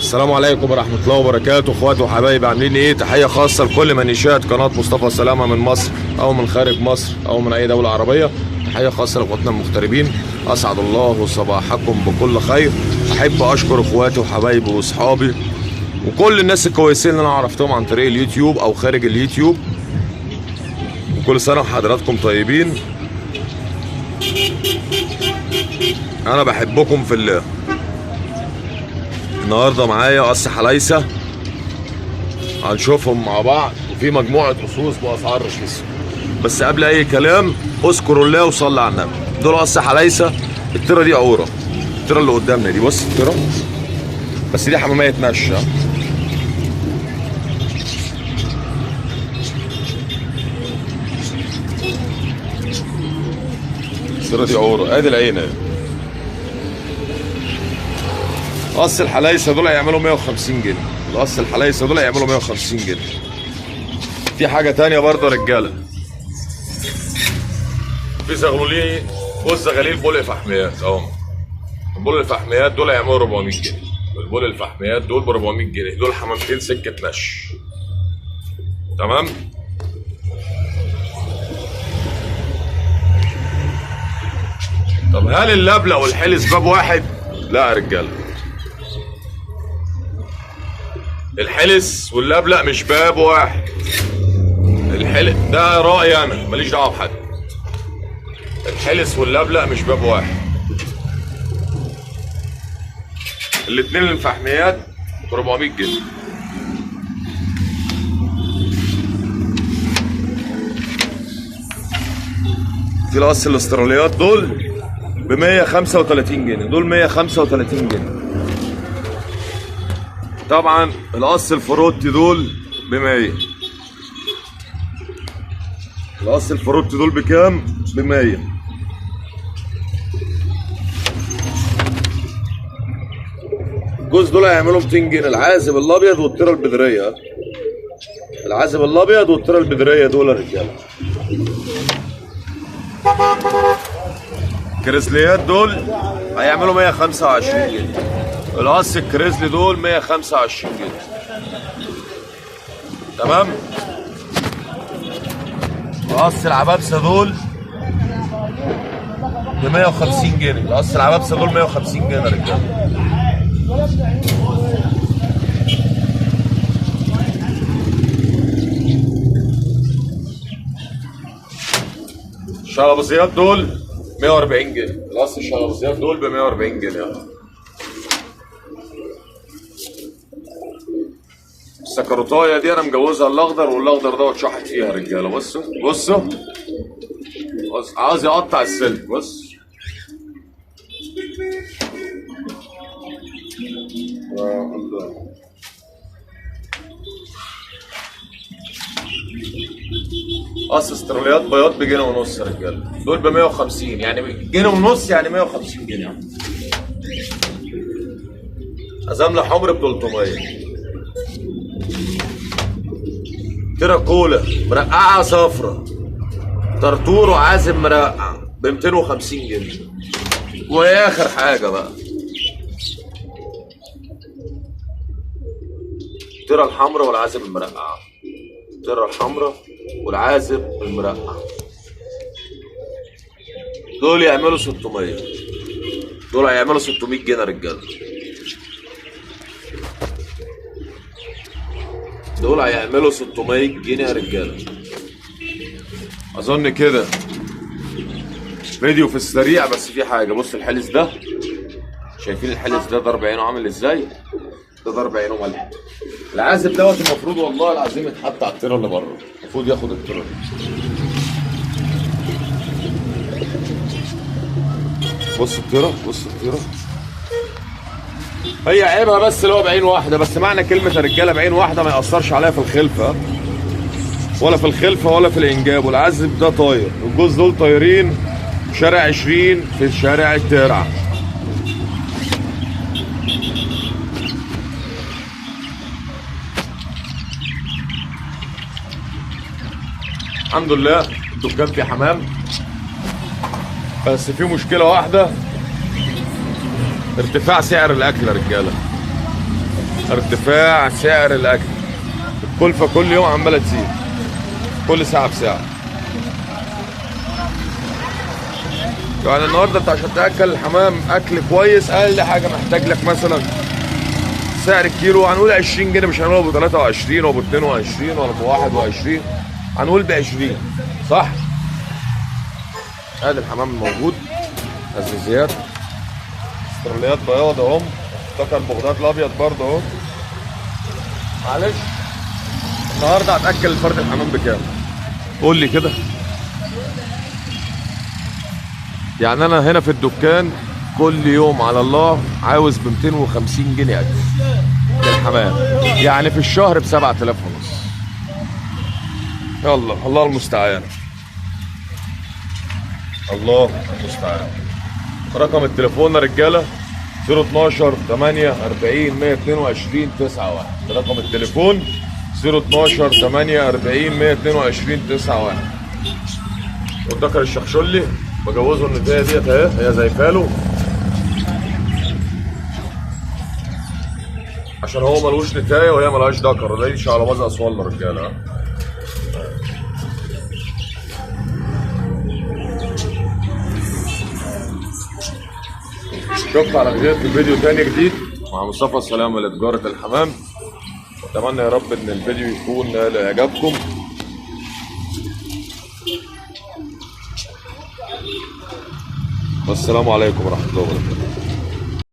السلام عليكم ورحمة الله وبركاته، اخواتي وحبايبي، عاملين ايه؟ تحية خاصة لكل من يشاهد قناة مصطفى سلامة من مصر او من خارج مصر او من اي دولة عربية. تحية خاصة لاخواتنا المغتربين، اسعد الله صباحكم بكل خير. احب اشكر اخواتي وحبايبي واصحابي وكل الناس الكويسين اللي انا عرفتهم عن طريق اليوتيوب او خارج اليوتيوب، وكل سنة وحضراتكم طيبين. انا بحبكم في الله. النهارده معايا قص حلايسه هنشوفهم مع بعض، وفي مجموعه رصوص باسعار رخيصه. بس قبل اي كلام اذكروا الله وصلوا على النبي. دول قص حلايسه. التره دي عوره، التره اللي قدامنا دي، بص التره، بس دي حماميه ماشيه. التره دي عوره، ادي العين اهي. قص الحلايسه دول هيعملوا 150 جنيه. القص الحلايسه دول هيعملوا 150 جنيه. في حاجه تانية برضه يا رجاله، في زغلولين، بص زغاليل بول فحميات اهو. البول الفحميات دول هيعملوا 400 جنيه. البول الفحميات دول ب 400 جنيه. دول حمامتين سكه مشي. تمام. طب هل اللبلق والحلس باب واحد؟ لا يا رجاله، الحلس واللبلق مش باب واحد. الحلس ده رأيي انا، ماليش دعوه بحد. الحلس واللبلق مش باب واحد. الاتنين الفحميات ب 400 جنيه. في القص الاستراليات دول ب 135 جنيه. دول 135 جنيه. طبعا القص الفروتي دول ب 100. القص الفروتي دول بكام؟ ب 100. الجوز دول هيعملوا 200 جنيه. العازب الابيض والطيره البدريه. العازب الابيض والطيره البدريه دول يا رجاله. الكريزليات دول هيعملوا 125 جنيه. القص الكريزلي دول 125 جنيه. تمام. القص العبابسه دول ب 150 جنيه. القص العبابسه دول 150 جنيه يا رجاله. الشلبزيات دول 140 جنيه. القص الشلبزيات دول ب 140 جنيه. السكروتايه دي انا مجوزها الاخضر، والاخضر دوت شحت فيها يا رجاله. بصوا بصوا، بص عاوز يقطع السلك. بص قص استراليات بياض بجنيه ونص يا رجاله. دول ب 150، يعني جنيه ونص يعني 150 جنيه. ازامله حمر ب 300. تراكولا مرقعه صفرة، طرطور وعازم مرقع ب 250 جنيه. واخر حاجه بقى الترى الحمراء والعازم المرقعه. الترى الحمراء والعازم المرقع دول يعملوا 600. دول هيعملوا 600 جنيه يا رجاله. دول هيعملوا 600 جنيه يا رجاله. اظن كده فيديو في السريع. بس في حاجه، بص الحلس ده، شايفين الحلس ده ضرب عينه عامل ازاي؟ ده ضرب عينه ملح. العازب دوت المفروض والله العظيم يتحط على الطيره اللي بره، المفروض ياخد الطيره دي. بص الطيره، بص الطيره، هي عيبها بس اللي هو بعين واحده. بس معنى كلمه يا رجاله بعين واحده ما ياثرش عليها في الخلفه، ولا في الخلفه ولا في الانجاب. والعازب ده طاير، والجوز دول طايرين في شارع 20 في شارع الترعه. الحمد لله الدكان فيه حمام، بس في مشكله واحده، ارتفاع سعر الاكل يا رجاله. ارتفاع سعر الاكل، الكلفه كل يوم عماله تزيد، كل ساعه بساعه. يعني النهارده انت عشان تاكل الحمام اكل كويس اقل حاجه محتاج لك مثلا سعر الكيلو هنقول 20 جنيه، مش هنقول ابو 23 وابو 22 ولا ابو 21، هنقول ب 20 صح؟ ادي الحمام موجود، ازازيات، استراليات بياض اهم، افتكر البغداد الابيض برضه اهو. معلش النهارده هتاكل الفرد الحمام بكام؟ قول لي كده. يعني انا هنا في الدكان كل يوم على الله عاوز ب 250 جنيه اكل للحمام، يعني في الشهر ب 7000 ونص. يلا الله المستعان، الله المستعان. رقم التليفون يا رجاله 012 8 40 122 91. رقم التليفون 012 8 40 122 91. والذكر الشخشولي بجوزه النتايه ديت اهي، هي زي فاله عشان هو ملوش نتايه وهي ملهاش ذكر، ده يمشي على مزق اسوان يا رجاله. شكرا على خير في فيديو تاني جديد مع مصطفى سلامة لتجارة الحمام. اتمنى يا رب ان الفيديو يكون لاعجابكم. والسلام عليكم ورحمة الله وبركاته.